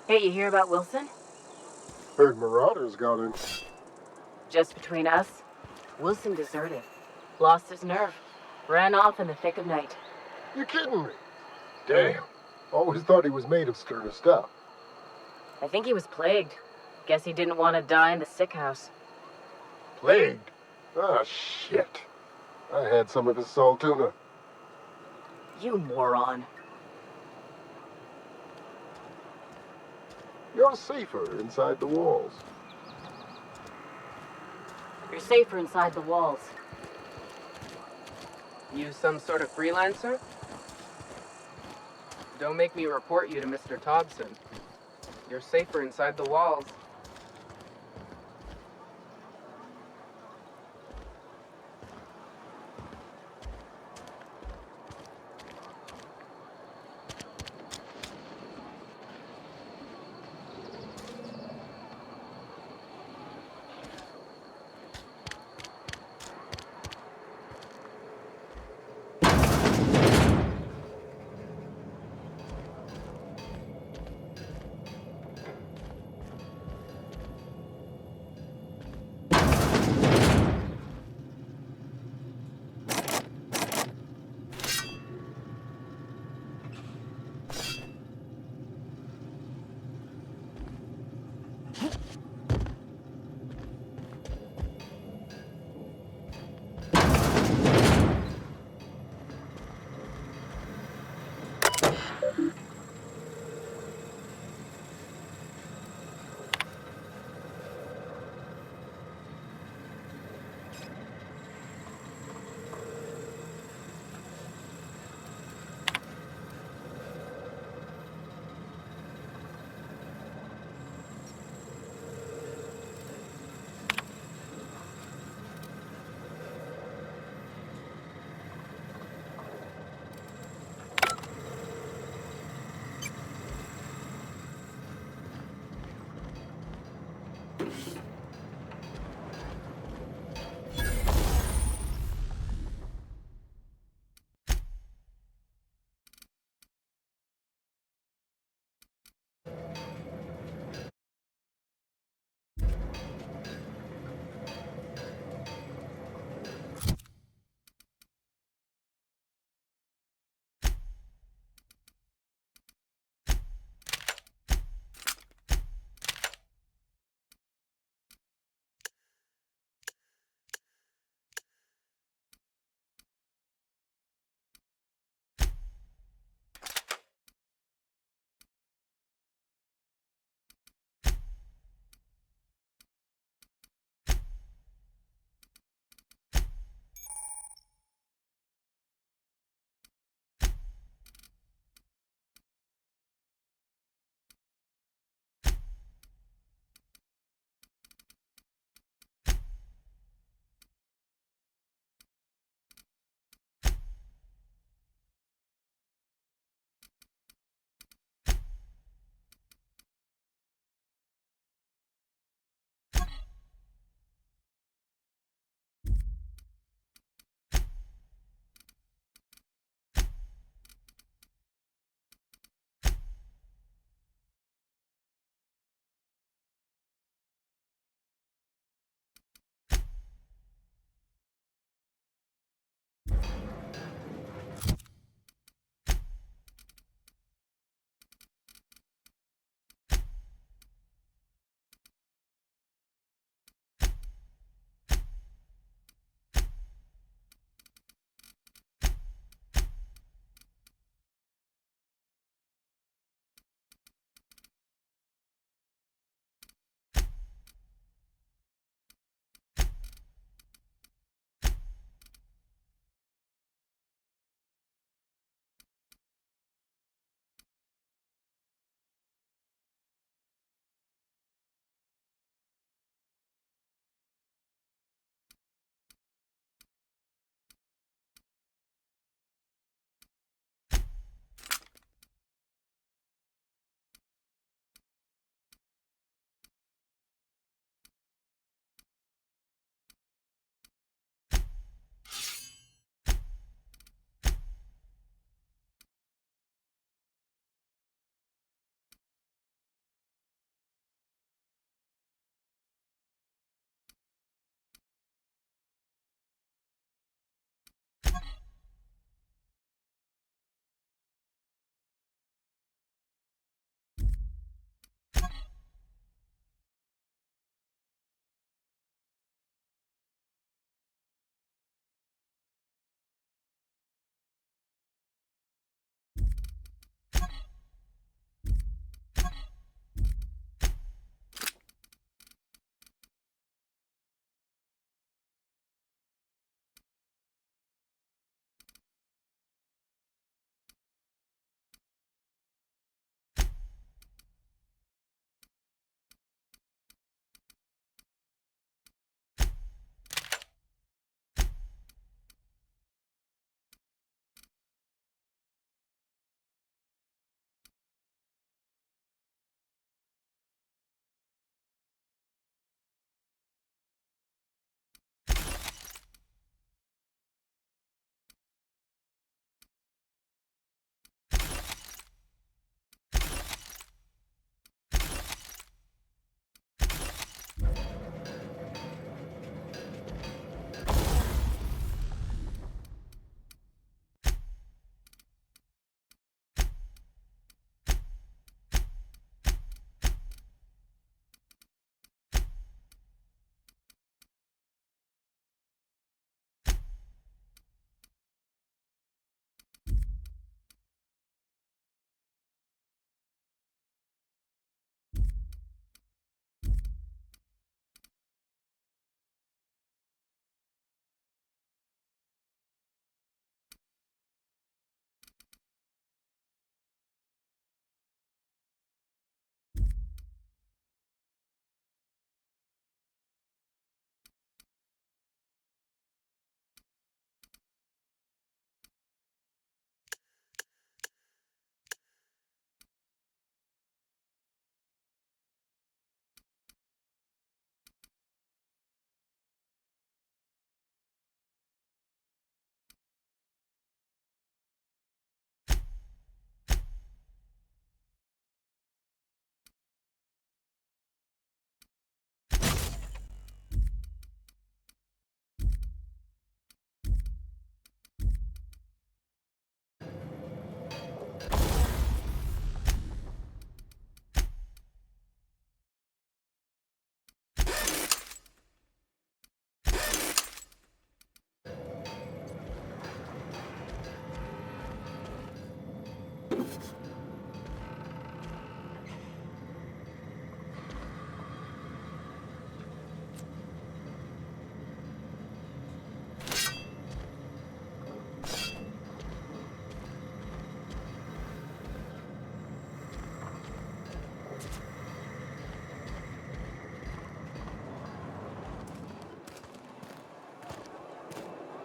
Hey, you hear about Wilson? Heard Marauders got in. Just between us, Wilson deserted. Lost his nerve. Ran off in the thick of night. You kidding me? Damn. Always thought he was made of sterner stuff. I think he was plagued. Guess he didn't want to die in the sick house. Plagued? Ah, shit. I had some of his salt tuna. You moron. You're safer inside the walls. You're safer inside the walls. You some sort of freelancer? Don't make me report you to Mr. Thompson. You're safer inside the walls.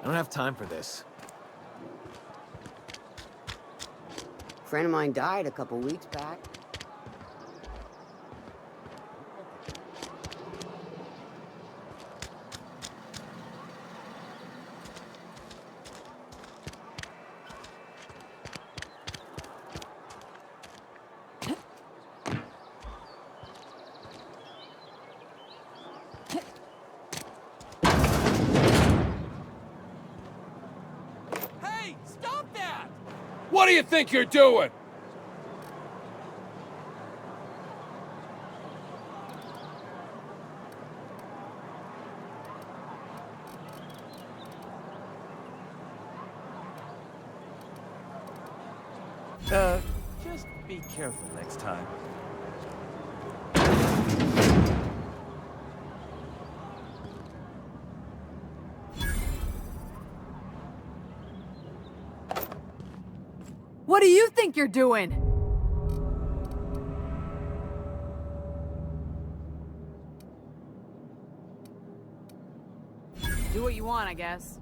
I don't have time for this. A friend of mine died a couple weeks back. Hey, stop that! What do you think you're doing? Just be careful next time. What do you think you're doing? Do what you want, I guess.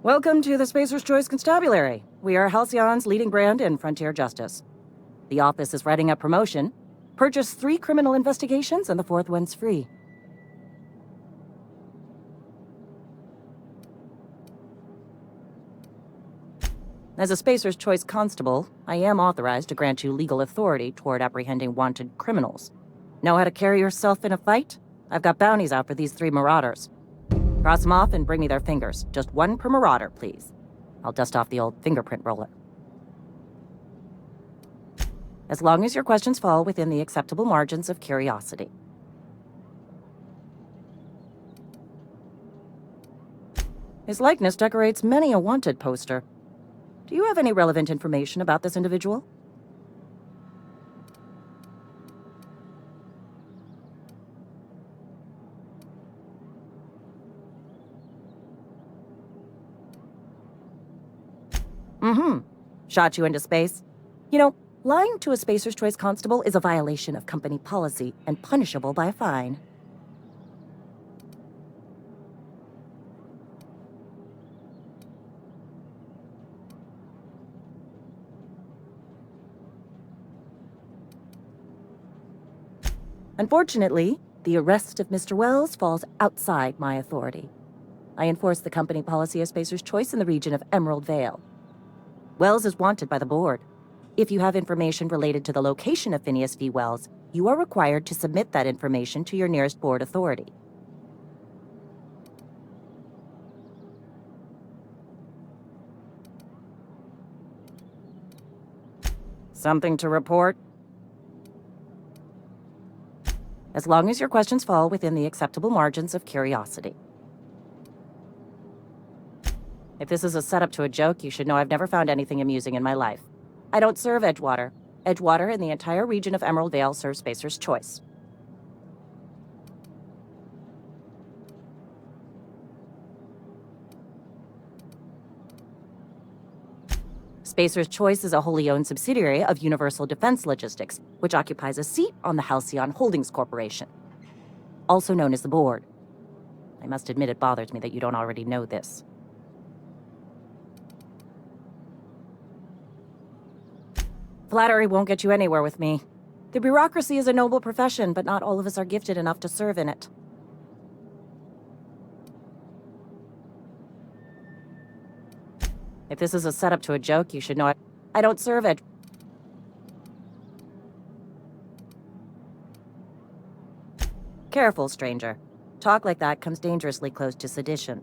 Welcome to the Spacer's Choice Constabulary. We are Halcyon's leading brand in frontier justice. The office is writing up promotion. Purchase 3 criminal investigations and the 4th one's free. As a Spacer's Choice Constable, I am authorized to grant you legal authority toward apprehending wanted criminals. Know how to carry yourself in a fight? I've got bounties out for these 3 marauders. Cross them off and bring me their fingers. Just 1 per marauder, please. I'll dust off the old fingerprint roller. As long as your questions fall within the acceptable margins of curiosity. His likeness decorates many a wanted poster. Do you have any relevant information about this individual? Shot you into space? You know, lying to a Spacer's Choice Constable is a violation of company policy and punishable by a fine. Unfortunately, the arrest of Mr. Wells falls outside my authority. I enforce the company policy of Spacer's Choice in the region of Emerald Vale. Wells is wanted by the board. If you have information related to the location of Phineas V. Wells, you are required to submit that information to your nearest board authority. Something to report? As long as your questions fall within the acceptable margins of curiosity. If this is a setup to a joke, you should know I've never found anything amusing in my life. I don't serve Edgewater. Edgewater and the entire region of Emerald Vale serve Spacer's Choice. Spacer's Choice is a wholly owned subsidiary of Universal Defense Logistics, which occupies a seat on the Halcyon Holdings Corporation, also known as the Board. I must admit it bothers me that you don't already know this. Flattery won't get you anywhere with me. The bureaucracy is a noble profession, but not all of us are gifted enough to serve in it. If this is a setup to a joke, you should know I don't serve it. Careful, stranger. Talk like that comes dangerously close to sedition.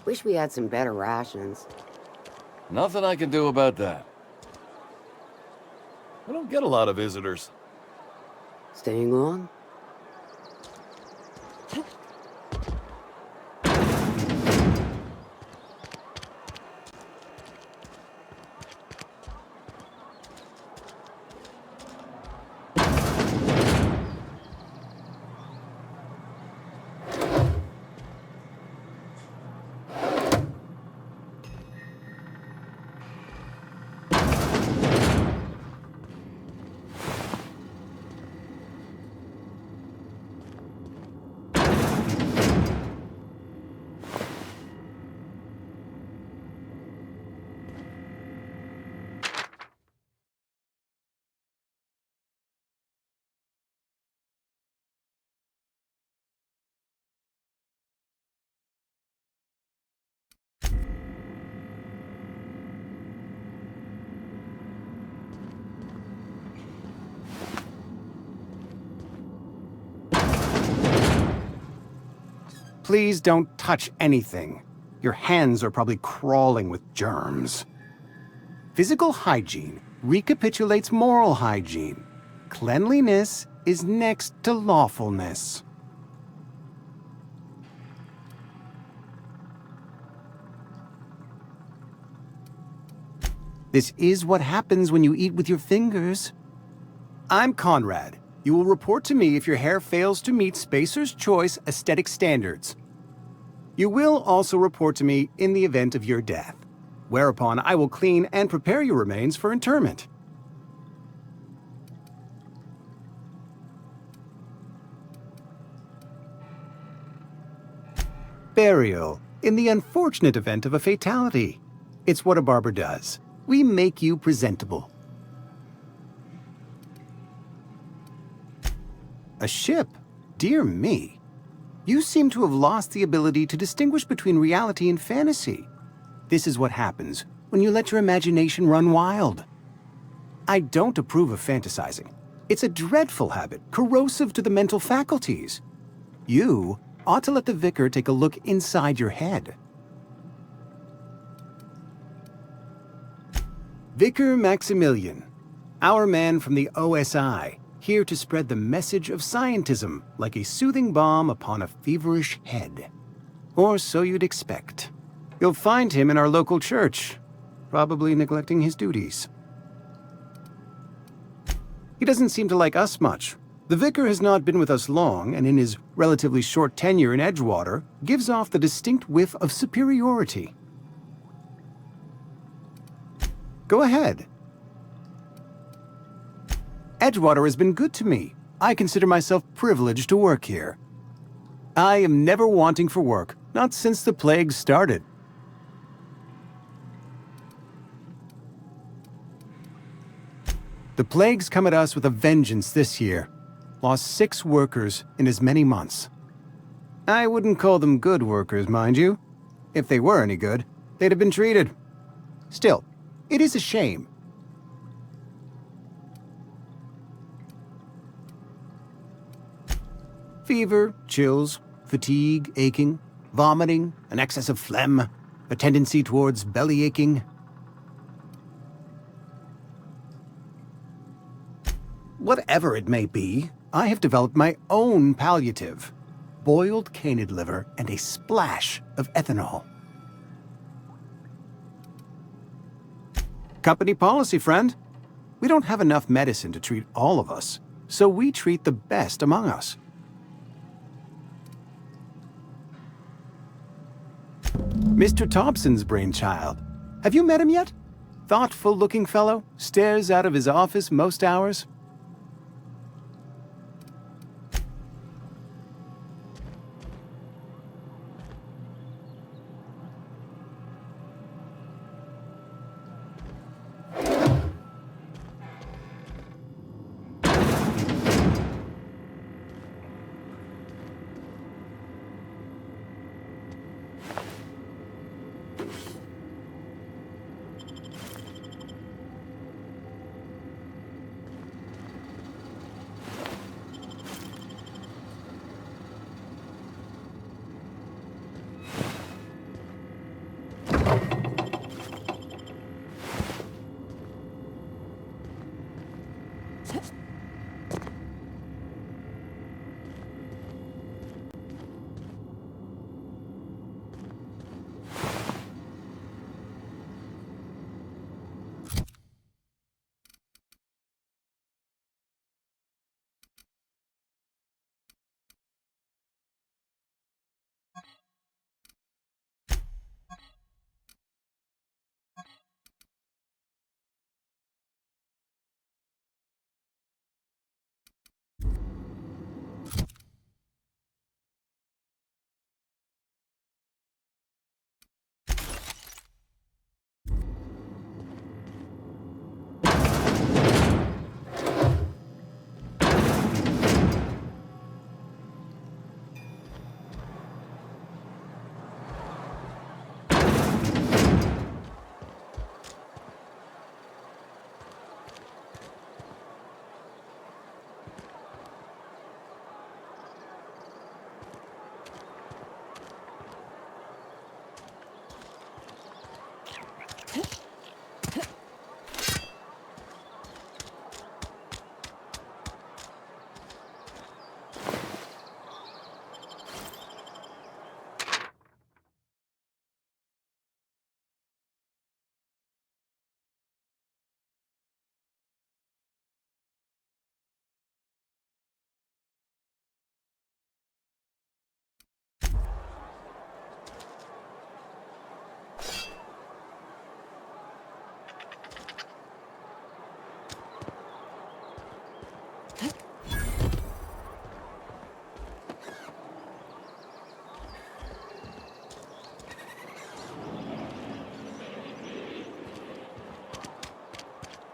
Wish we had some better rations. Nothing I can do about that. I don't get a lot of visitors. Staying long? Please don't touch anything. Your hands are probably crawling with germs. Physical hygiene recapitulates moral hygiene. Cleanliness is next to lawfulness. This is what happens when you eat with your fingers. I'm Conrad. You will report to me if your hair fails to meet Spacer's Choice aesthetic standards. You will also report to me in the event of your death, whereupon I will clean and prepare your remains for interment. Burial, in the unfortunate event of a fatality. It's what a barber does. We make you presentable. A ship? Dear me. You seem to have lost the ability to distinguish between reality and fantasy. This is what happens when you let your imagination run wild. I don't approve of fantasizing. It's a dreadful habit, corrosive to the mental faculties. You ought to let the vicar take a look inside your head. Vicar Maximilian, our man from the OSI, here to spread the message of scientism like a soothing balm upon a feverish head. Or so you'd expect. You'll find him in our local church, probably neglecting his duties. He doesn't seem to like us much. The vicar has not been with us long, and in his relatively short tenure in Edgewater, gives off the distinct whiff of superiority. Go ahead. Edgewater has been good to me. I consider myself privileged to work here. I am never wanting for work, not since the plague started. The plague's come at us with a vengeance this year. Lost 6 workers in as many months. I wouldn't call them good workers, mind you. If they were any good, they'd have been treated. Still, it is a shame. Fever, chills, fatigue, aching, vomiting, an excess of phlegm, a tendency towards belly aching. Whatever it may be, I have developed my own palliative. Boiled canid liver and a splash of ethanol. Company policy, friend. We don't have enough medicine to treat all of us, so we treat the best among us. Mr. Thompson's brainchild. Have you met him yet? thoughtful-looking fellow stares out of his office most hours?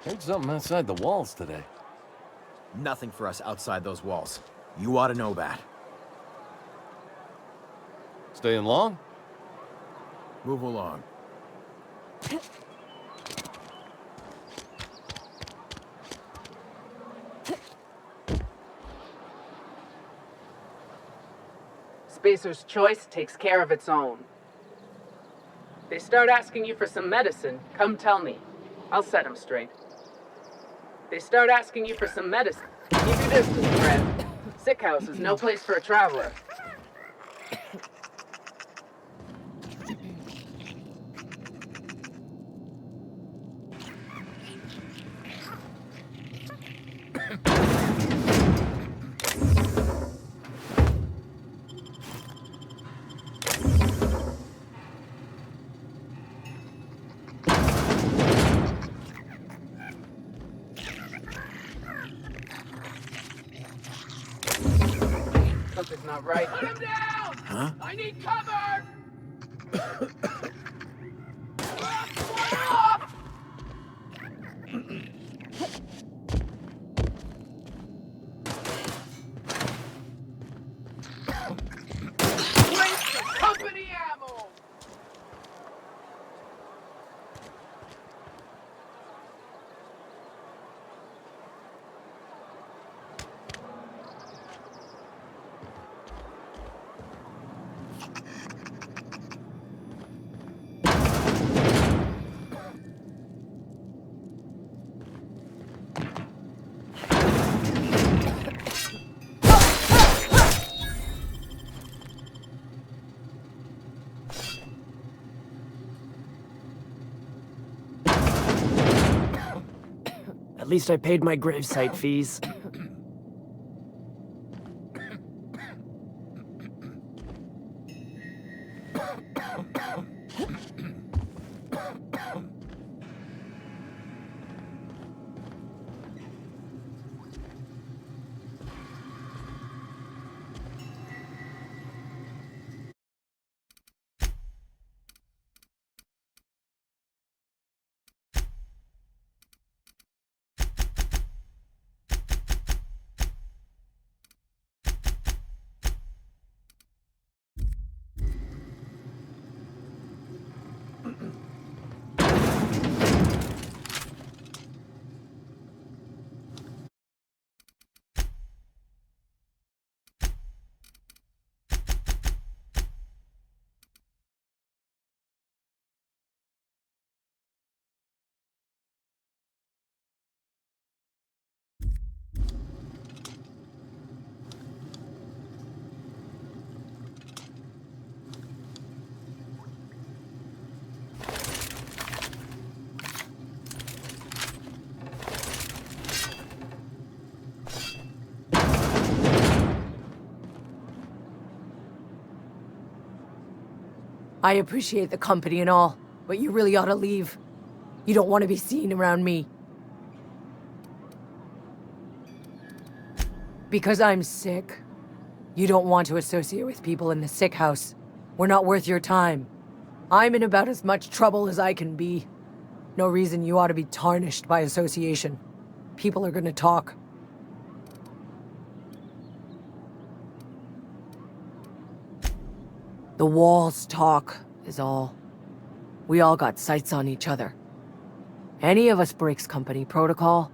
Heard something outside the walls today. Nothing for us outside those walls. You ought to know that. Staying long? Move along. Spacer's choice takes care of its own. They start asking you for some medicine, come tell me. I'll set them straight. They start asking you for some medicine. Keep your distance, friend. Sick house is no place for a traveler. Something's not right. Put him down! Huh? I need cover! Waste the company ammo! At least I paid my gravesite fees. I appreciate the company and all, but you really ought to leave. You don't want to be seen around me. Because I'm sick. You don't want to associate with people in the sick house. We're not worth your time. I'm in about as much trouble as I can be. No reason you ought to be tarnished by association. People are gonna talk. The walls talk, is all. We all got sights on each other. Any of us breaks company protocol,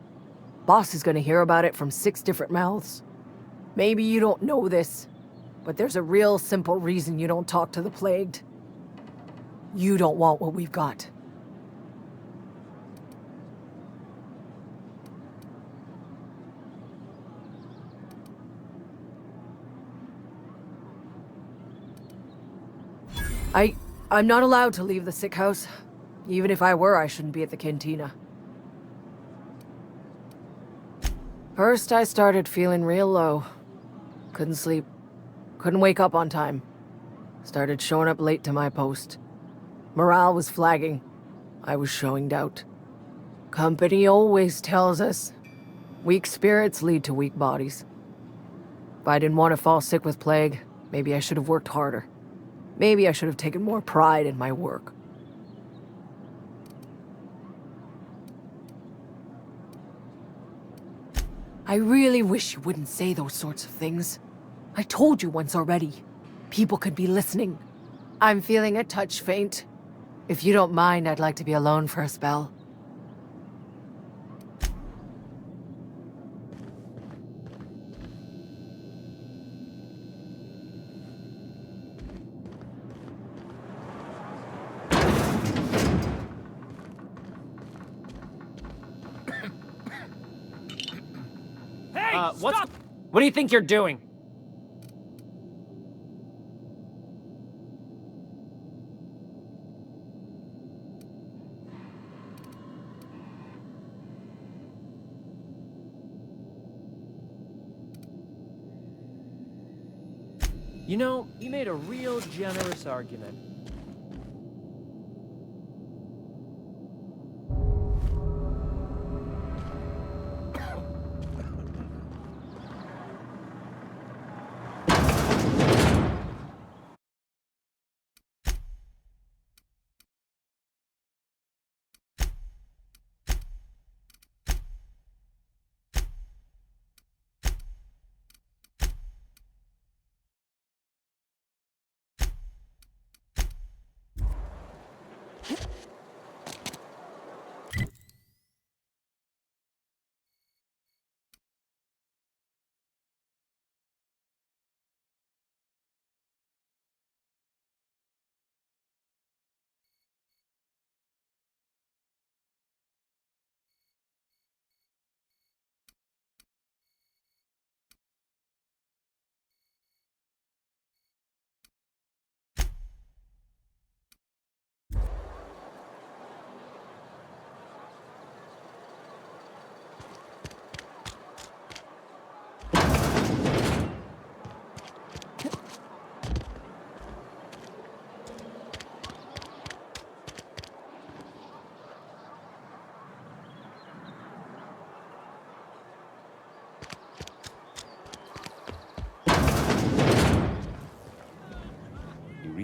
boss is gonna hear about it from 6 different mouths. Maybe you don't know this, but there's a real simple reason you don't talk to the plagued. You don't want what we've got. I'm not allowed to leave the sick house. Even if I were, I shouldn't be at the cantina. First, I started feeling real low. Couldn't sleep. Couldn't wake up on time. Started showing up late to my post. Morale was flagging. I was showing doubt. Company always tells us, weak spirits lead to weak bodies. If I didn't want to fall sick with plague, maybe I should have worked harder. Maybe I should have taken more pride in my work. I really wish you wouldn't say those sorts of things. I told you once already. People could be listening. I'm feeling a touch faint. If you don't mind, I'd like to be alone for a spell. What do you think you're doing? You know, you made a real generous argument.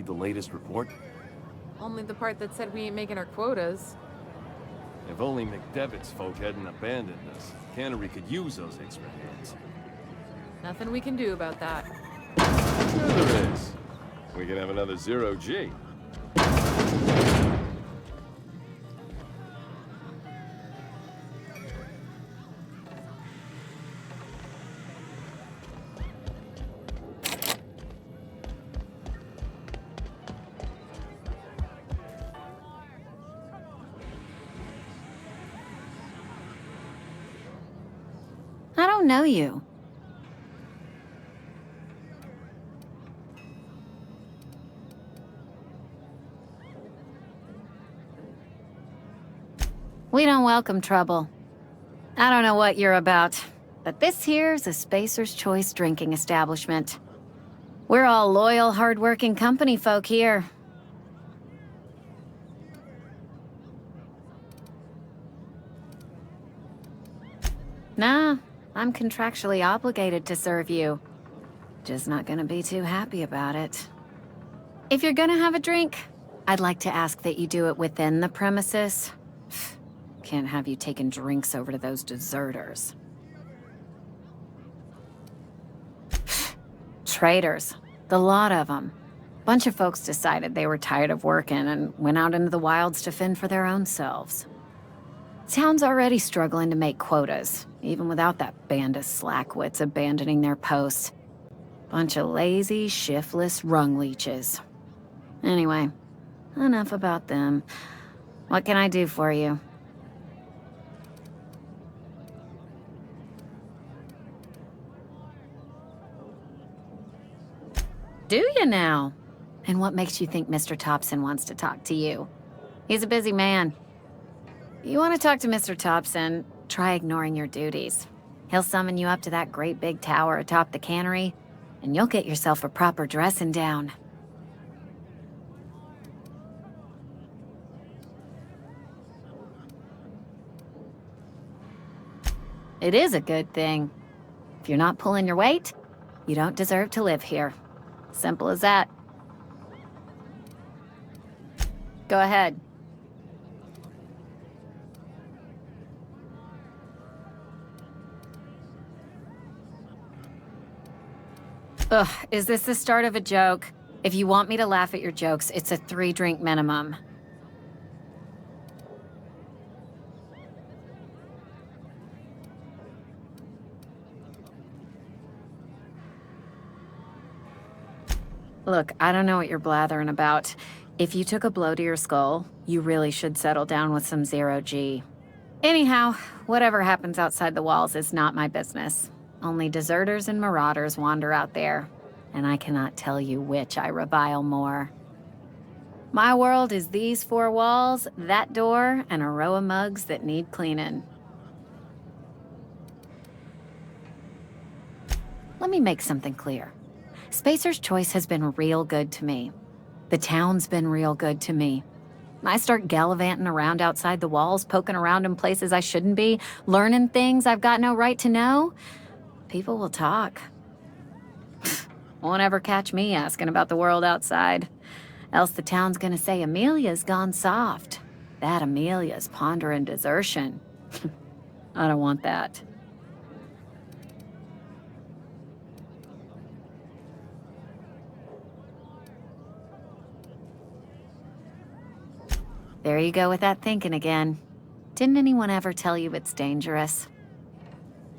The latest report? Only the part that said we ain't making our quotas. If only McDevitt's folk hadn't abandoned us. Cannery could use those extra hands. Nothing we can do about that. Sure there is. We can have another 0G. I don't know you. We don't welcome trouble. I don't know what you're about, but this here's a Spacer's Choice drinking establishment. We're all loyal, hard-working company folk here. Nah, I'm contractually obligated to serve you. Just not gonna be too happy about it. If you're gonna have a drink, I'd like to ask that you do it within the premises. Can't have you taking drinks over to those deserters. Traitors. The lot of them. Bunch of folks decided they were tired of working and went out into the wilds to fend for their own selves. Town's already struggling to make quotas, even without that band of slackwits abandoning their posts. Bunch of lazy, shiftless rung leeches. Anyway, enough about them. What can I do for you? Do you now? And what makes you think Mr. Thompson wants to talk to you? He's a busy man. You want to talk to Mr. Thompson, try ignoring your duties. He'll summon you up to that great big tower atop the cannery, and you'll get yourself a proper dressing down. It is a good thing. If you're not pulling your weight, you don't deserve to live here. Simple as that. Go ahead. Ugh, is this the start of a joke? If you want me to laugh at your jokes, it's a 3-drink minimum. Look, I don't know what you're blathering about. If you took a blow to your skull, you really should settle down with some zero-G. Anyhow, whatever happens outside the walls is not my business. Only deserters and marauders wander out there, and I cannot tell you which I revile more. My world is these 4 walls, that door, and a row of mugs that need cleaning. Let me make something clear. Spacer's Choice has been real good to me. The town's been real good to me. I start gallivanting around outside the walls, poking around in places I shouldn't be, learning things I've got no right to know. People will talk. Won't ever catch me asking about the world outside. Else the town's gonna say Amelia's gone soft. That Amelia's pondering desertion. I don't want that. There you go with that thinking again. Didn't anyone ever tell you it's dangerous?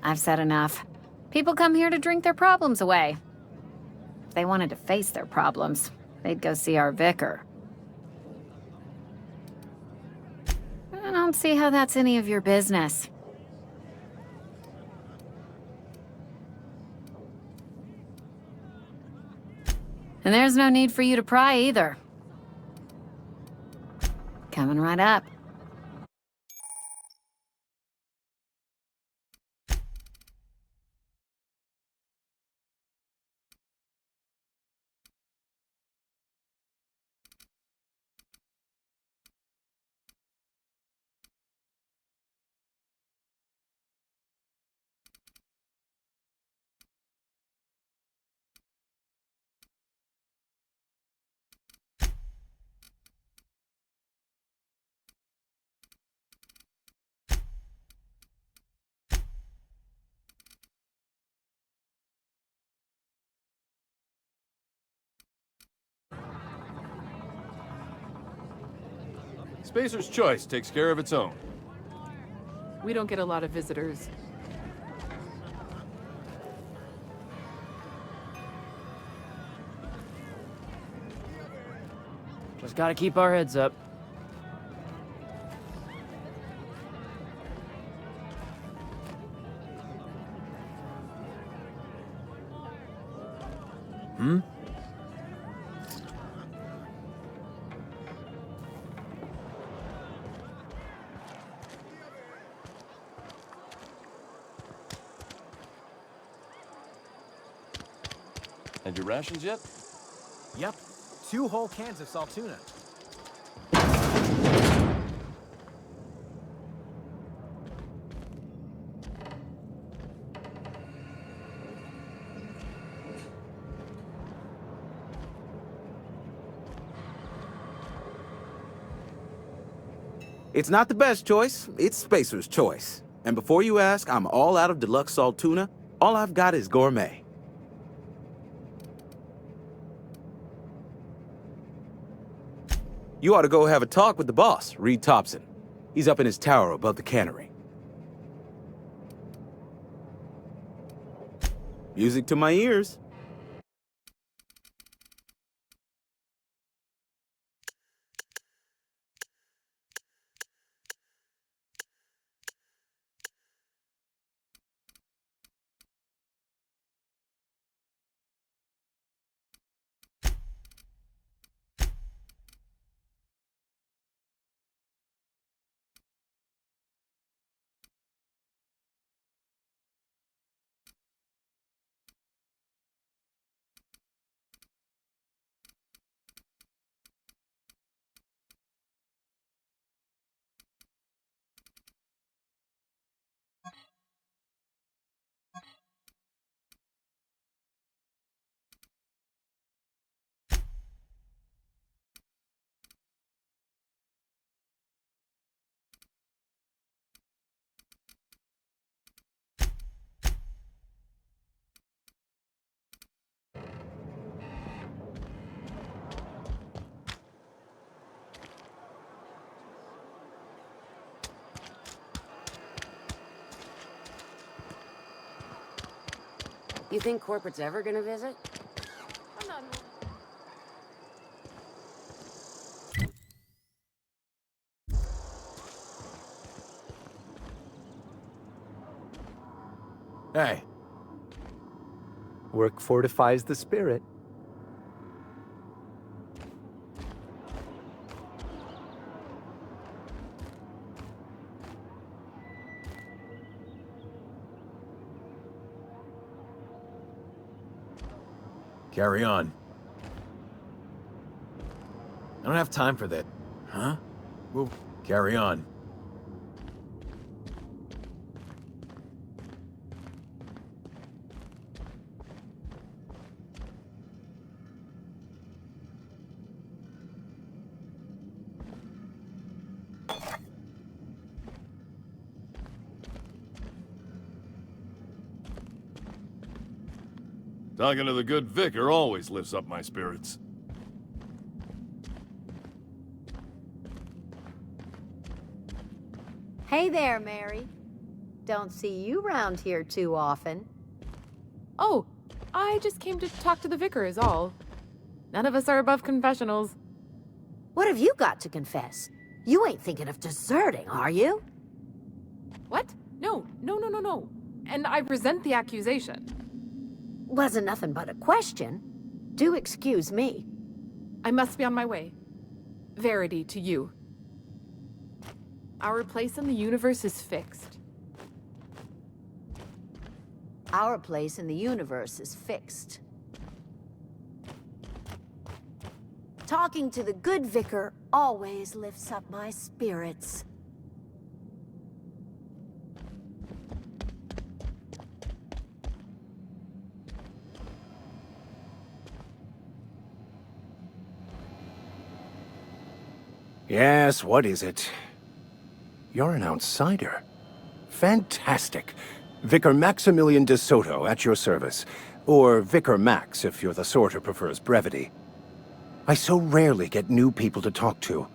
I've said enough. People come here to drink their problems away. If they wanted to face their problems, they'd go see our vicar. I don't see how that's any of your business. And there's no need for you to pry either. Coming right up. Spacer's Choice takes care of its own. We don't get a lot of visitors. Just gotta keep our heads up. Hmm? And your rations yet? Yep. 2 whole cans of salt tuna. It's not the best choice, it's Spacer's choice. And before you ask, I'm all out of deluxe salt tuna. All I've got is gourmet. You ought to go have a talk with the boss, Reed Thompson. He's up in his tower above the cannery. Music to my ears. You think corporate's ever gonna visit? Hey. Work fortifies the spirit. Carry on. I don't have time for that. Huh? Well, carry on. Talking to the good vicar always lifts up my spirits. Hey there, Mary. Don't see you round here too often. Oh, I just came to talk to the vicar is all. None of us are above confessionals. What have you got to confess? You ain't thinking of deserting, are you? What? No. And I resent the accusation. Wasn't nothing but a question. Do excuse me. I must be on my way. Verity to you. Our place in the universe is fixed. Our place in the universe is fixed. Talking to the good vicar always lifts up my spirits. Yes, what is it? You're an outsider. Fantastic. Vicar Maximilian de Soto at your service. Or Vicar Max, if you're the sort who prefers brevity. I so rarely get new people to talk to.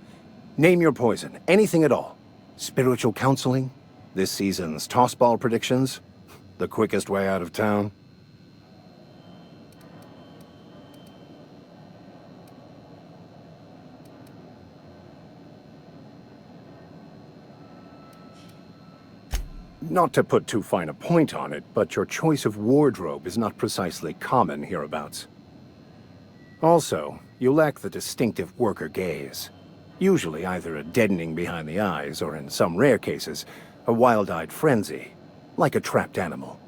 Name your poison, anything at all. Spiritual counseling? This season's tossball predictions? The quickest way out of town? Not to put too fine a point on it, but your choice of wardrobe is not precisely common hereabouts. Also, you lack the distinctive worker gaze. Usually either a deadening behind the eyes, or in some rare cases, a wild-eyed frenzy, like a trapped animal.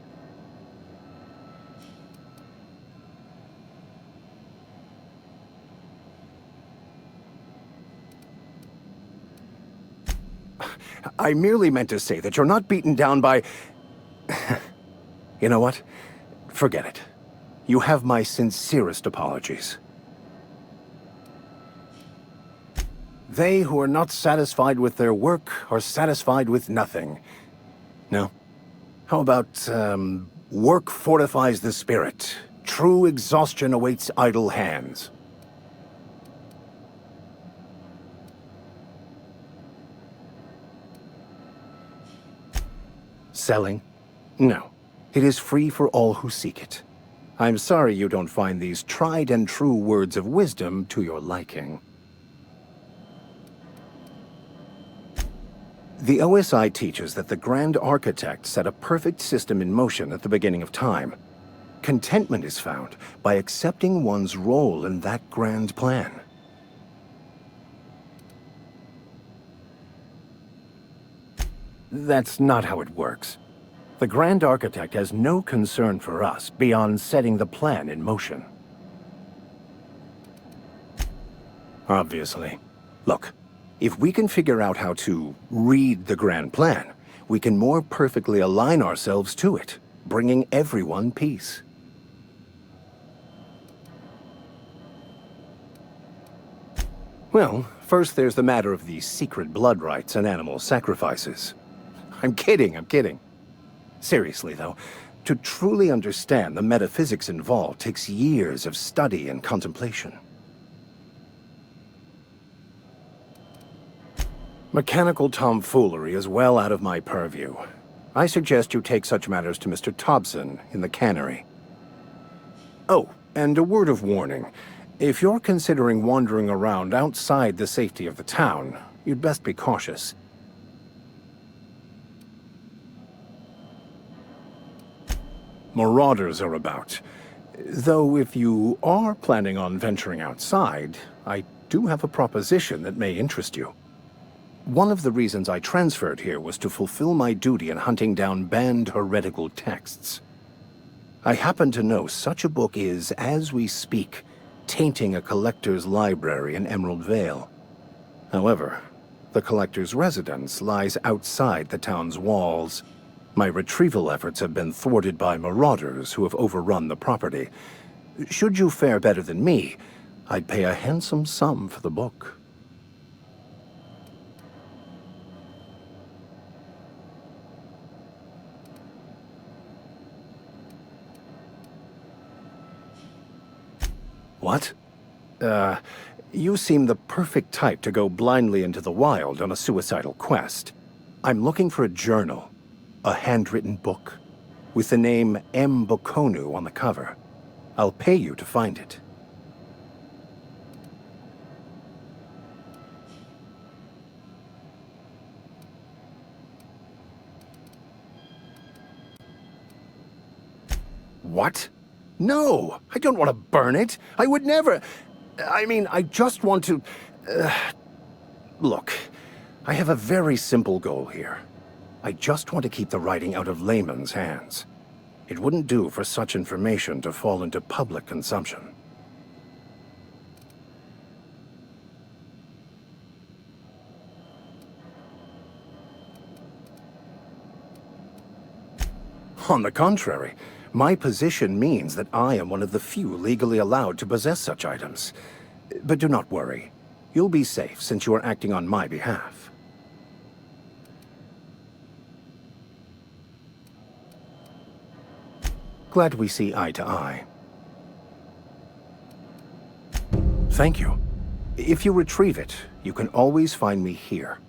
I merely meant to say that you're not beaten down by... You know what? Forget it. You have my sincerest apologies. They who are not satisfied with their work are satisfied with nothing. No? How about, work fortifies the spirit. True exhaustion awaits idle hands. Selling? No. It is free for all who seek it. I'm sorry you don't find these tried and true words of wisdom to your liking. The OSI teaches that the Grand Architect set a perfect system in motion at the beginning of time. Contentment is found by accepting one's role in that grand plan. That's not how it works. The Grand Architect has no concern for us beyond setting the plan in motion. Obviously. Look, if we can figure out how to read the grand plan, we can more perfectly align ourselves to it, bringing everyone peace. Well, first there's the matter of the secret blood rites and animal sacrifices. I'm kidding. Seriously, though, to truly understand the metaphysics involved takes years of study and contemplation. Mechanical tomfoolery is well out of my purview. I suggest you take such matters to Mr. Thompson in the cannery. Oh, and a word of warning. If you're considering wandering around outside the safety of the town, you'd best be cautious. Marauders are about. Though if you are planning on venturing outside, I do have a proposition that may interest you. One of the reasons I transferred here was to fulfill my duty in hunting down banned heretical texts. I happen to know such a book is, as we speak, tainting a collector's library in Emerald Vale. However, the collector's residence lies outside the town's walls. My retrieval efforts have been thwarted by marauders who have overrun the property. Should you fare better than me, I'd pay a handsome sum for the book. What? You seem the perfect type to go blindly into the wild on a suicidal quest. I'm looking for a journal. A handwritten book, with the name M. Bokonu on the cover. I'll pay you to find it. What? No! I don't want to burn it! I would never... I mean, I just want to... Look, I have a very simple goal here. I just want to keep the writing out of layman's hands. It wouldn't do for such information to fall into public consumption. On the contrary, my position means that I am one of the few legally allowed to possess such items. But do not worry. You'll be safe since you are acting on my behalf. Glad we see eye to eye. Thank you. If you retrieve it, you can always find me here.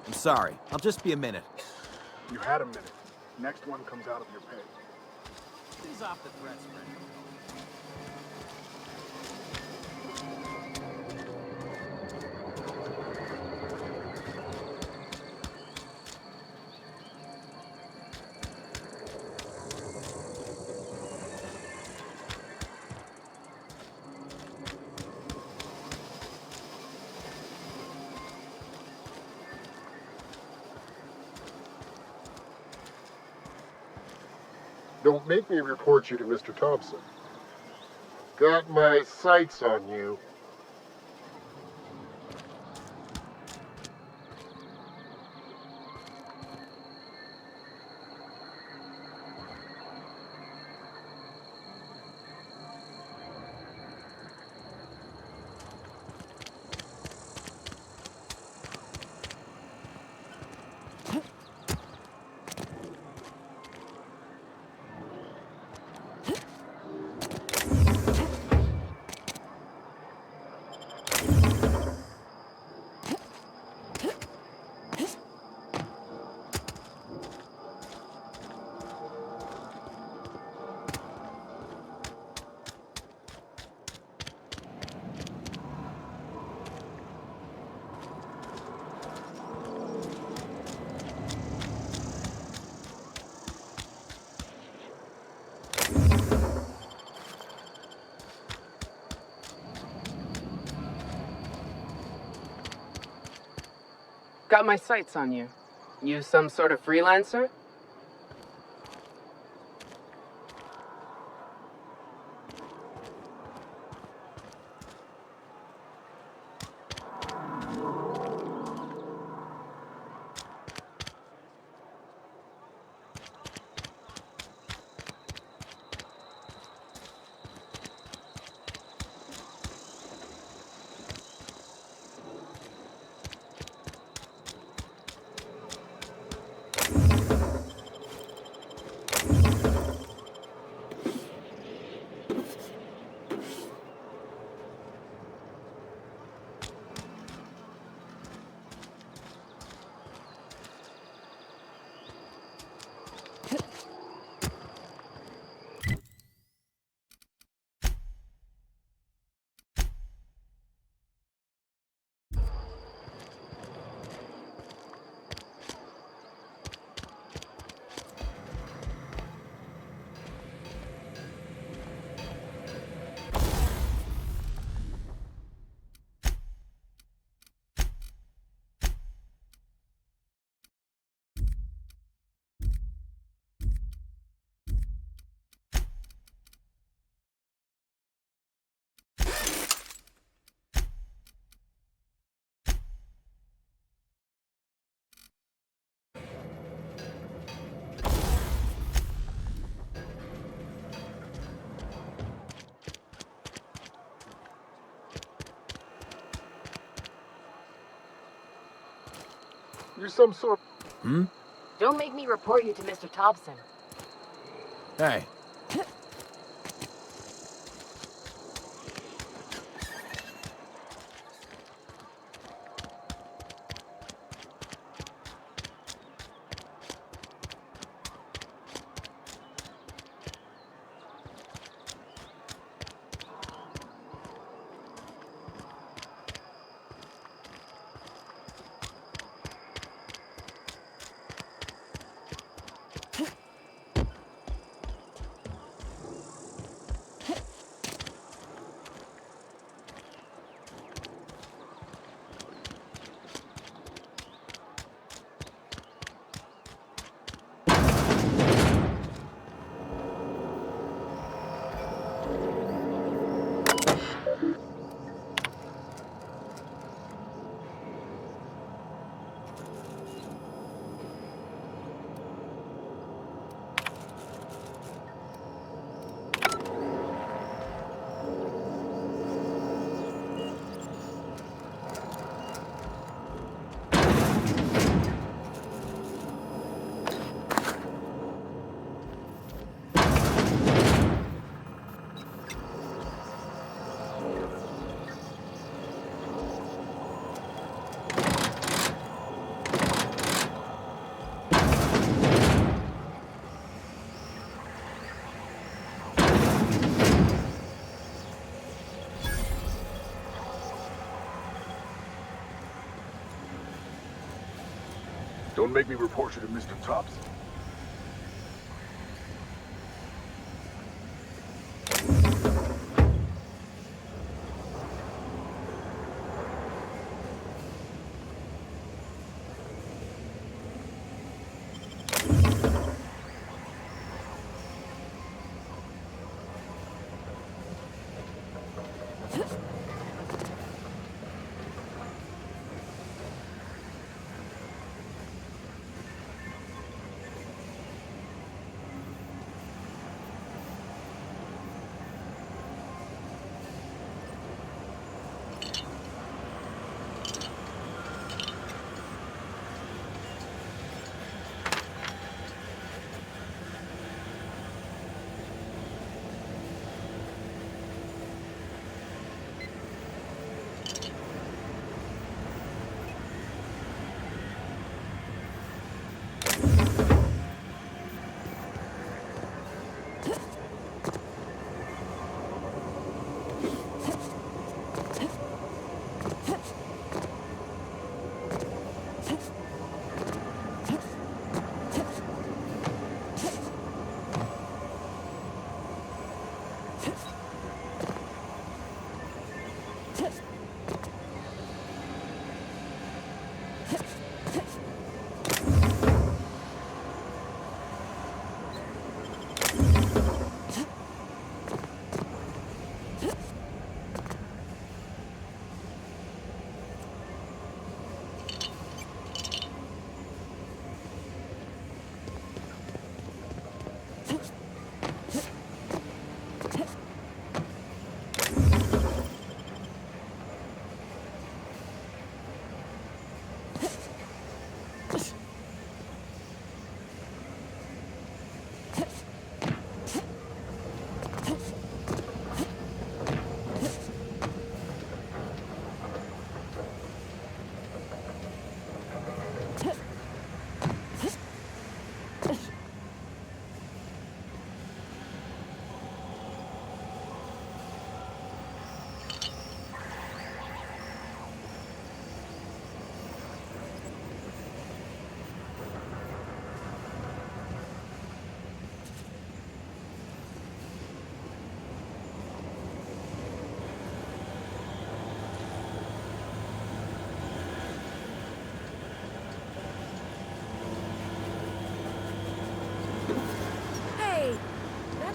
I'm sorry. I'll just be a minute. You had a minute. Next one comes out of your pay. Ease off the threats, friend. Don't make me report you to Mr. Thompson. Got my sights on you. Got my sights on you. You some sort of freelancer? You some sort... Don't make me report you to Mr. Thompson. Hey. Don't make me report you to Mr. Thompson.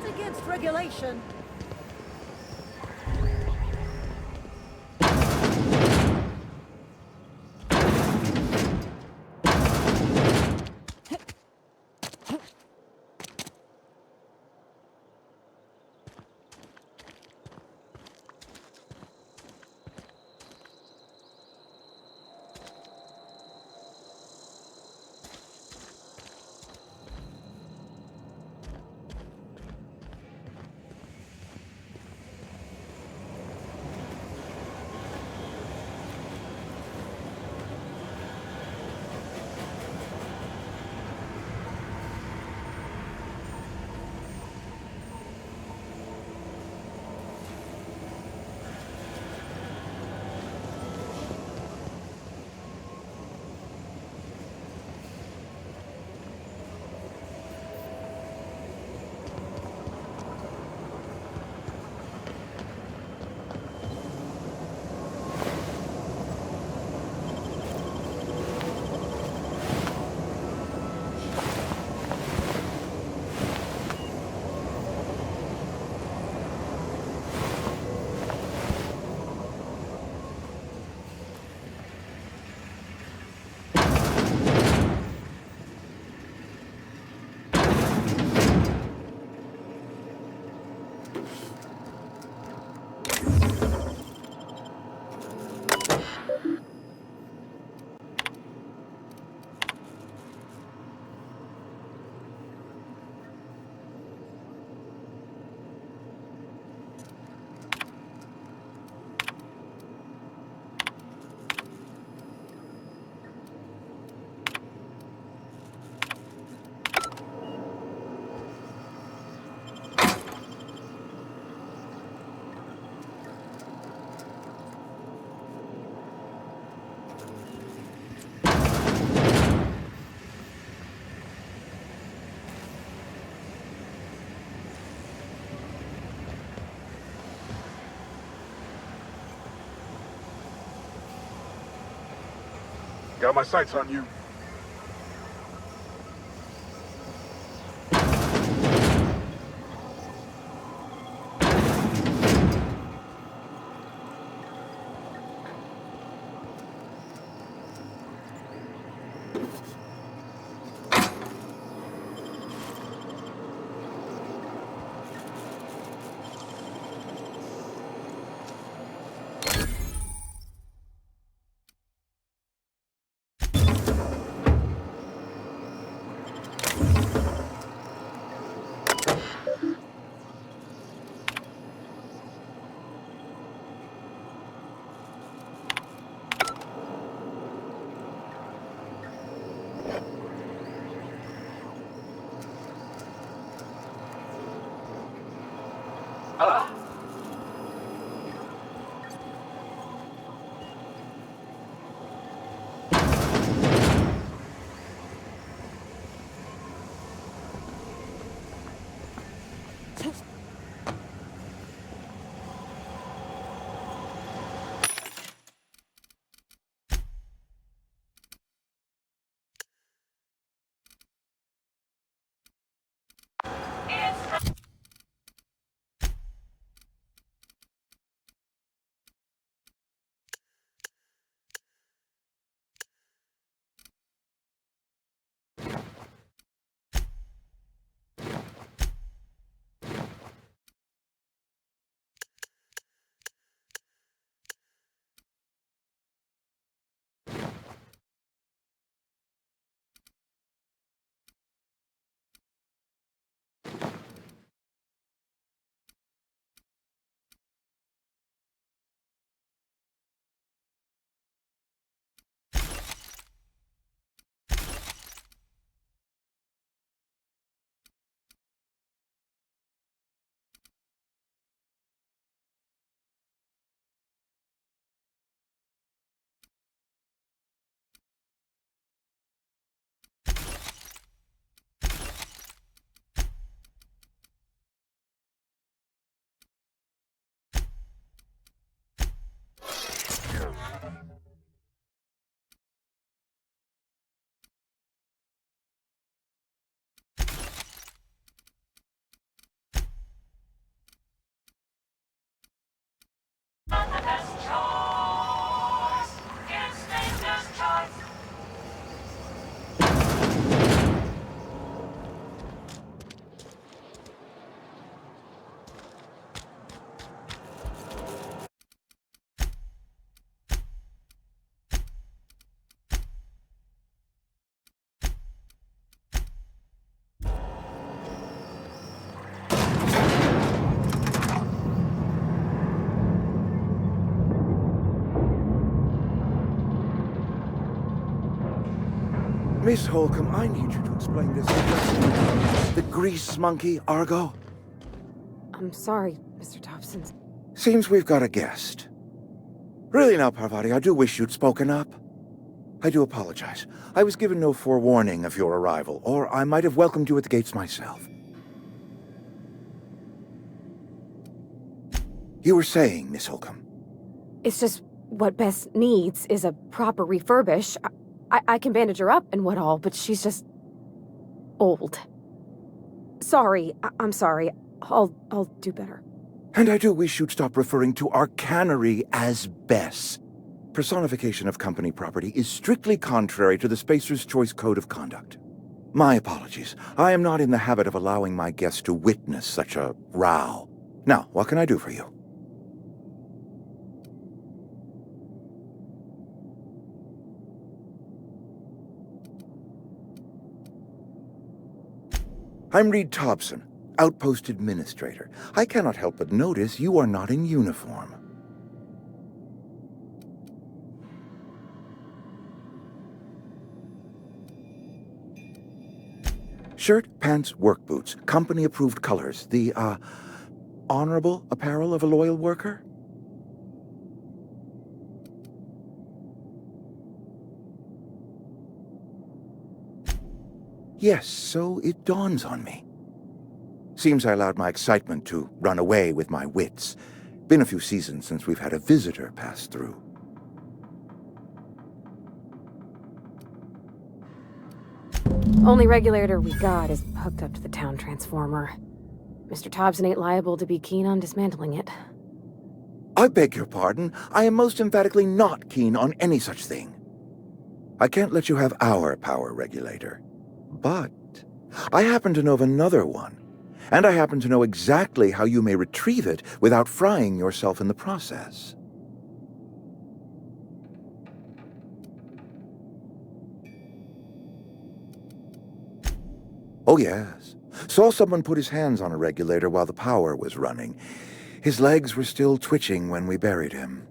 against regulation. Got my sights on you. Miss Holcomb, I need you to explain this. The grease monkey, Argo? I'm sorry, Mr. Thompson. Seems we've got a guest. Really now, Parvati, I do wish you'd spoken up. I do apologize. I was given no forewarning of your arrival, or I might have welcomed you at the gates myself. You were saying, Miss Holcomb. It's just what Bess needs is a proper refurbish. I can bandage her up and what all, but she's just old. Sorry, I'm sorry. I'll do better. And I do wish you'd stop referring to our cannery as Bess. Personification of company property is strictly contrary to the Spacer's Choice Code of Conduct. My apologies. I am not in the habit of allowing my guests to witness such a row. Now, what can I do for you? I'm Reed Thompson, Outpost Administrator. I cannot help but notice you are not in uniform. Shirt, pants, work boots, company-approved colors. The, honorable apparel of a loyal worker? Yes, so it dawns on me. Seems I allowed my excitement to run away with my wits. Been a few seasons since we've had a visitor pass through. Only regulator we got is hooked up to the town transformer. Mr. Thompson ain't liable to be keen on dismantling it. I beg your pardon. I am most emphatically not keen on any such thing. I can't let you have our power regulator. But I happen to know of another one, and I happen to know exactly how you may retrieve it without frying yourself in the process. Oh, yes. Saw someone put his hands on a regulator while the power was running. His legs were still twitching when we buried him.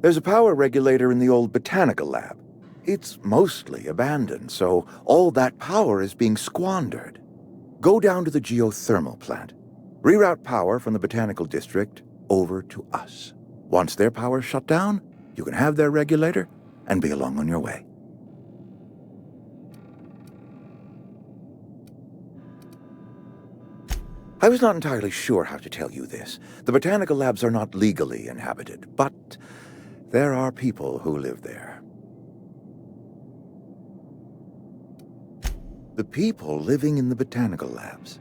There's a power regulator in the old botanical lab. It's mostly abandoned, so all that power is being squandered. Go down to the geothermal plant. Reroute power from the botanical district over to us. Once their power's shut down, you can have their regulator and be along on your way. I was not entirely sure how to tell you this. The botanical labs are not legally inhabited, but there are people who live there. The people living in the botanical labs.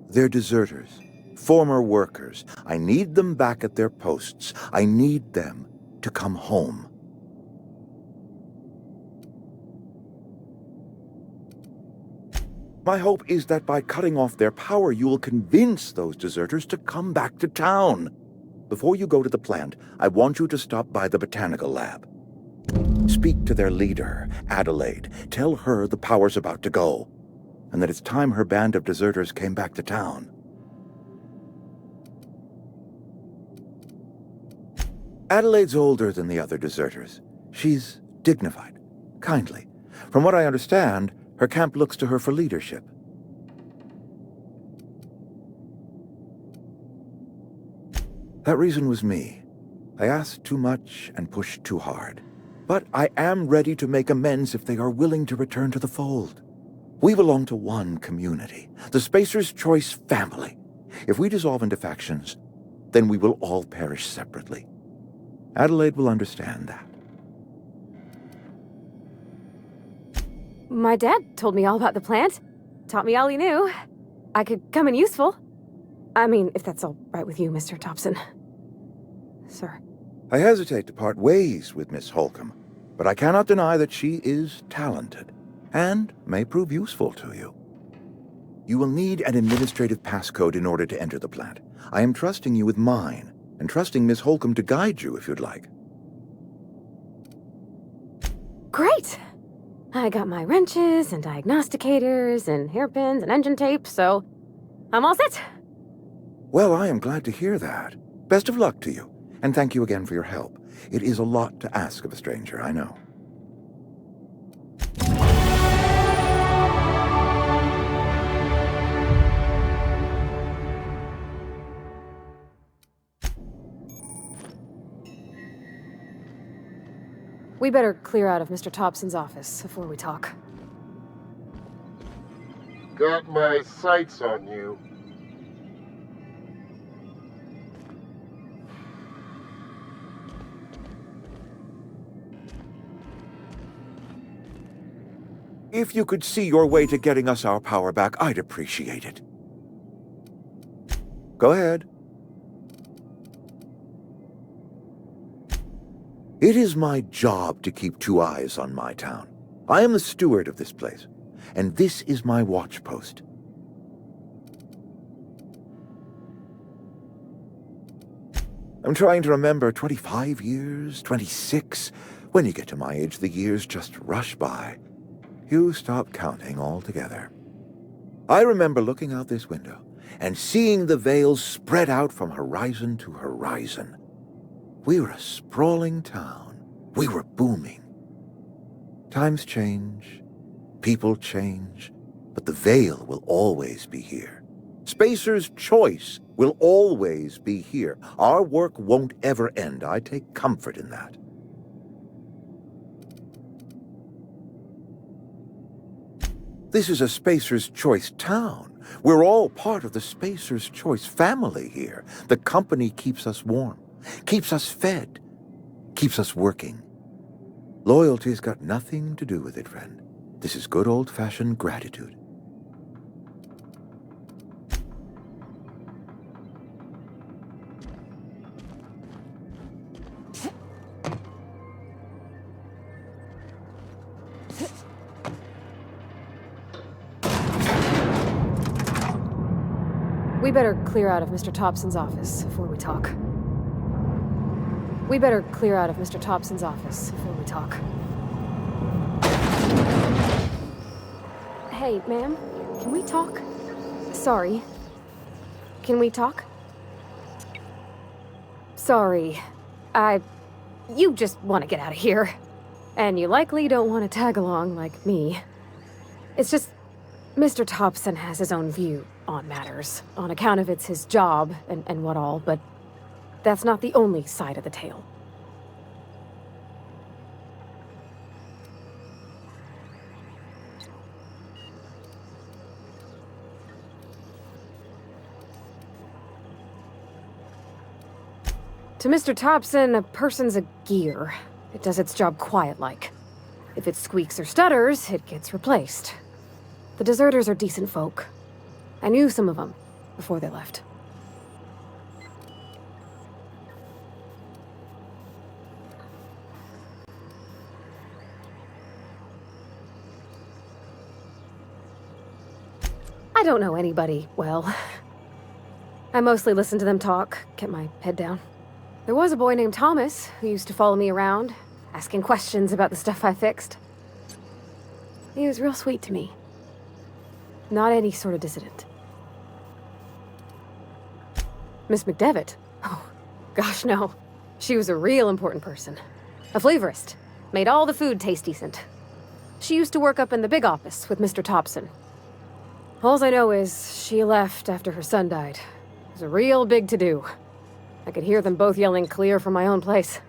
They're deserters, former workers. I need them back at their posts. I need them to come home. My hope is that by cutting off their power, you will convince those deserters to come back to town. Before you go to the plant, I want you to stop by the botanical lab. Speak to their leader, Adelaide. Tell her the power's about to go, and that it's time her band of deserters came back to town. Adelaide's older than the other deserters. She's dignified, kindly. From what I understand, her camp looks to her for leadership. That reason was me. I asked too much and pushed too hard. But I am ready to make amends if they are willing to return to the fold. We belong to one community, the Spacer's Choice family. If we dissolve into factions, then we will all perish separately. Adelaide will understand that. My dad told me all about the plant. Taught me all he knew. I could come in useful. I mean, if that's all right with you, Mr. Thompson. Sir. I hesitate to part ways with Miss Holcomb, but I cannot deny that she is talented and may prove useful to you. You will need an administrative passcode in order to enter the plant. I am trusting you with mine, and trusting Miss Holcomb to guide you if you'd like. Great! I got my wrenches and diagnosticators and hairpins and engine tape, so I'm all set. Well, I am glad to hear that. Best of luck to you, and thank you again for your help. It is a lot to ask of a stranger, I know. We better clear out of Mr. Thompson's office before we talk. Got my sights on you. If you could see your way to getting us our power back, I'd appreciate it. Go ahead. It is my job to keep two eyes on my town. I am the steward of this place, and this is my watch post. I'm trying to remember 25 years, 26. When you get to my age, the years just rush by. You stop counting altogether. I remember looking out this window and seeing the Vale spread out from horizon to horizon. We were a sprawling town. We were booming. Times change, people change, but the Vale will always be here. Spacer's Choice will always be here. Our work won't ever end. I take comfort in that. This is a Spacer's Choice town. We're all part of the Spacer's Choice family here. The company keeps us warm, keeps us fed, keeps us working. Loyalty's got nothing to do with it, friend. This is good old-fashioned gratitude. We better clear out of Mr. Thompson's office before we talk. We better clear out of Mr. Thompson's office before we talk. Hey, ma'am, can we talk? Sorry. Can we talk? Sorry. You just want to get out of here. And you likely don't want to tag along like me. It's just, Mr. Thompson has his own view on matters, on account of it's his job and what all, but that's not the only side of the tale. To Mr. Thompson, a person's a gear. It does its job quiet-like. If it squeaks or stutters, it gets replaced. The deserters are decent folk. I knew some of them before they left. I don't know anybody well. I mostly listen to them talk, get my head down. There was a boy named Thomas who used to follow me around, asking questions about the stuff I fixed. He was real sweet to me. Not any sort of dissident. Miss McDevitt? Oh, gosh, no. She was a real important person. A flavorist. Made all the food taste decent. She used to work up in the big office with Mr. Thompson. All I know is she left after her son died. It was a real big to-do. I could hear them both yelling clear from my own place.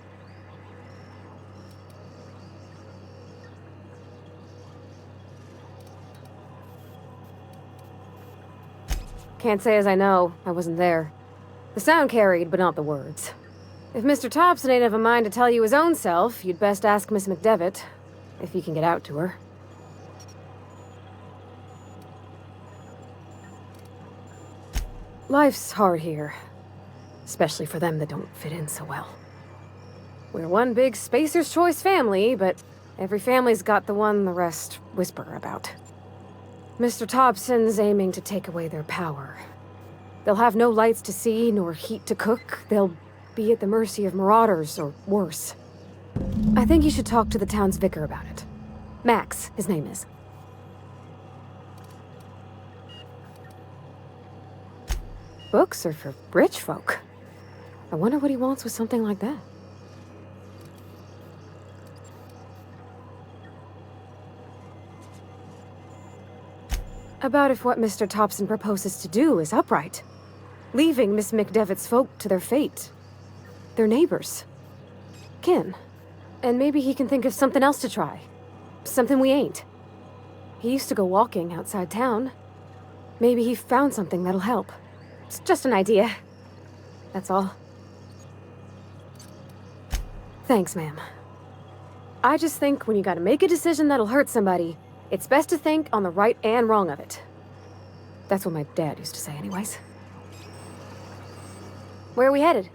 Can't say as I know. I wasn't there. The sound carried, but not the words. If Mr. Thompson ain't of a mind to tell you his own self, you'd best ask Miss McDevitt, if you can get out to her. Life's hard here. Especially for them that don't fit in so well. We're one big Spacer's Choice family, but every family's got the one the rest whisper about. Mr. Thompson's aiming to take away their power. They'll have no lights to see, nor heat to cook. They'll be at the mercy of marauders, or worse. I think you should talk to the town's vicar about it. Max, his name is. Books are for rich folk. I wonder what he wants with something like that. About if what Mr. Thompson proposes to do is upright. Leaving Miss McDevitt's folk to their fate. Their neighbors. Kin. And maybe he can think of something else to try. Something we ain't. He used to go walking outside town. Maybe he found something that'll help. It's just an idea. That's all. Thanks, ma'am. I just think when you gotta make a decision that'll hurt somebody, it's best to think on the right and wrong of it. That's what my dad used to say anyways. Where are we headed?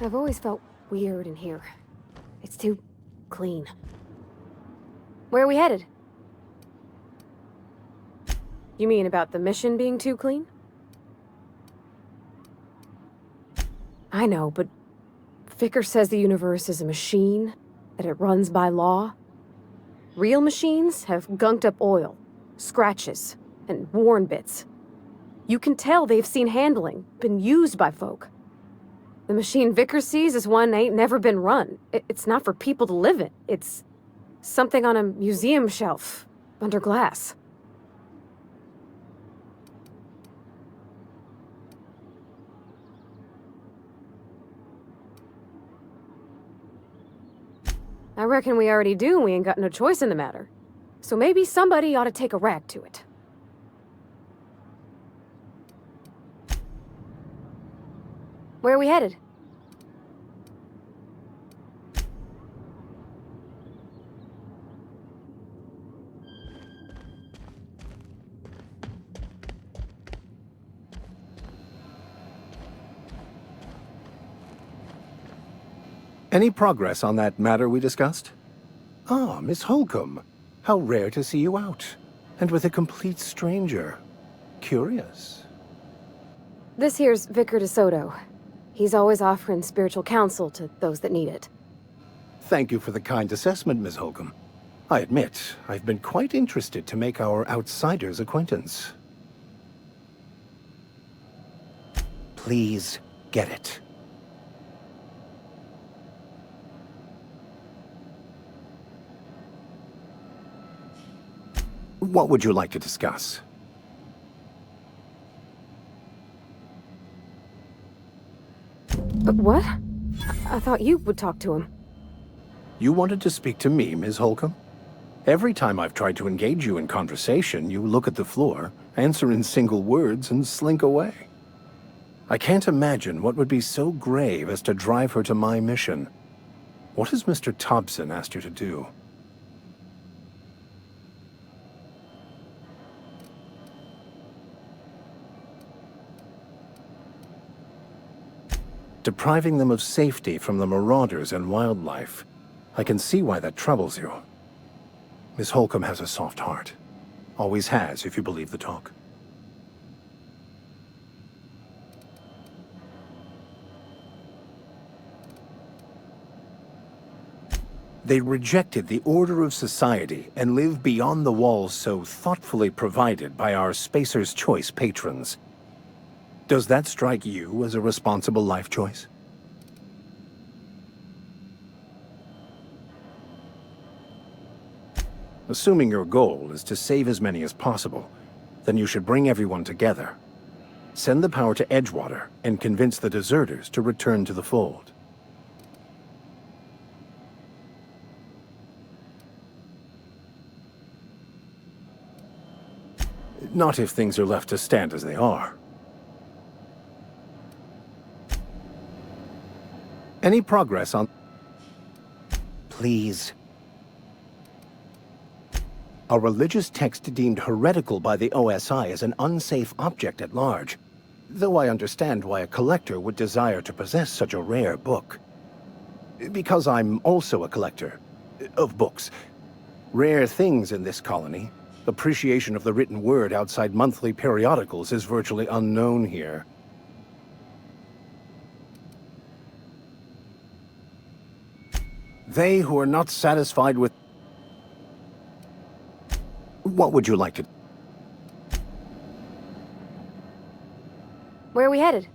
I've always felt weird in here. It's too clean. Where are we headed? You mean about the mission being too clean? I know, but Vicker says the universe is a machine, that it runs by law. Real machines have gunked up oil, scratches, and worn bits. You can tell they've seen handling, been used by folk. The machine Vicker sees is one ain't never been run. It's not for people to live in. It's something on a museum shelf, under glass. I reckon we already do, and we ain't got no choice in the matter. So maybe somebody ought to take a rag to it. Where are we headed? Any progress on that matter we discussed? Ah, Miss Holcomb. How rare to see you out. And with a complete stranger. Curious. This here's Vicar DeSoto. He's always offering spiritual counsel to those that need it. Thank you for the kind assessment, Miss Holcomb. I admit, I've been quite interested to make our outsider's acquaintance. Please get it. What would you like to discuss? What? I thought you would talk to him. You wanted to speak to me, Ms. Holcomb? Every time I've tried to engage you in conversation, you look at the floor, answer in single words, and slink away. I can't imagine what would be so grave as to drive her to my mission. What has Mr. Thompson asked you to do? Depriving them of safety from the marauders and wildlife. I can see why that troubles you. Miss Holcomb has a soft heart. Always has, if you believe the talk. They rejected the order of society and live beyond the walls so thoughtfully provided by our Spacer's Choice patrons. Does that strike you as a responsible life choice? Assuming your goal is to save as many as possible, then you should bring everyone together. Send the power to Edgewater and convince the deserters to return to the fold. Not if things are left to stand as they are. Any progress on... Please. A religious text deemed heretical by the OSI is an unsafe object at large, though I understand why a collector would desire to possess such a rare book. Because I'm also a collector of books. Rare things in this colony. Appreciation of the written word outside monthly periodicals is virtually unknown here. They who are not satisfied with... What would you like to... Where are we headed?